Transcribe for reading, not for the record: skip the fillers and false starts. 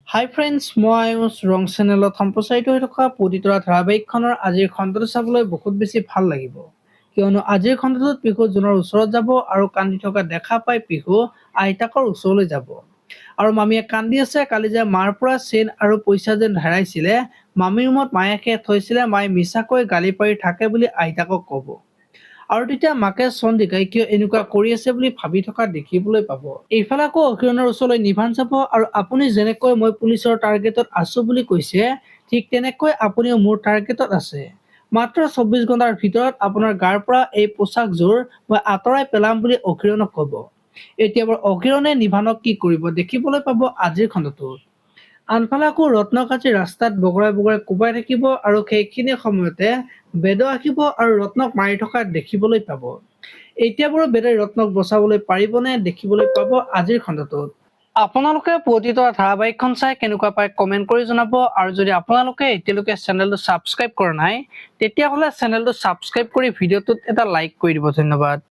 হাই friends, মই আয়ুষ ৰং চেনেলত সম্প্ৰচাৰিত হৈ থকা পবিতৰা ধাৰাবাহিকখনৰ আজিৰ খণ্ডটো চাবলৈ বহুত বেছি ভাল লাগিব। কিয়নো আজিৰ খণ্ডটোত পিহু জোনৰ ওচৰত যাব আৰু কান্দি থকা দেখা পাই পিহু আইতাকৰ ওচৰলৈ যাব। আৰু মামীয়ে কান্দি আছে, কালি যে মাৰ পৰা চেইন আৰু পইচা যেন হেৰাইছিলে, মামীৰ ৰুমত মায়াকে থৈছিলে, মায়ে মিছাকৈ গালি পাৰি থাকে বুলি আইতাকক ক'ব। আৰু তেতিয়া মাকে চন্দিকাই কিয় এনেকুৱা কৰি আছে বুলি ভাবি থকা দেখিবলৈ পাব। এইফালে আকৌ অকিৰণৰ ওচৰলৈ নিভান যাব আৰু আপুনি যেনেকৈ মই পুলিচৰ টাৰ্গেটত আছো বুলি কৈছে, ঠিক তেনেকৈ আপুনিও মোৰ টাৰ্গেটত আছে। মাত্ৰ 24 ঘণ্টাৰ ভিতৰত আপোনাৰ গাৰ পৰা এই পোচাকযোৰ মই আঁতৰাই পেলাম বুলি অকিৰণক ক'ব। এতিয়া বাৰু অকিৰণে নিভানক কি কৰিব দেখিবলৈ পাব আজিৰ খণ্ডটোত। আনফালে আকৌ ৰত্নক আজি ৰাস্তাত বগৰাই বগৰাই কোবাই থাকিব আৰু সেইখিনি সময়তে বেদ আহিব আৰু ৰত্নক মাৰি থকা দেখিবলৈ পাব। এতিয়া বাৰু বেদে ৰত্নক বচাবলৈ পাৰিবনে দেখিবলৈ পাব আজিৰ খণ্ডটোত। আপোনালোকে পবিতৰা ধাৰাবাহিকখন চাই কেনেকুৱা পায় কমেন্ট কৰি জনাব। আৰু যদি আপোনালোকে এতিয়ালৈকে চেনেলটো ছাবস্ক্ৰাইব কৰা নাই, তেতিয়াহ'লে চেনেলটো ছাবস্ক্ৰাইব কৰি ভিডিঅ'টোত এটা লাইক কৰি দিব। ধন্যবাদ।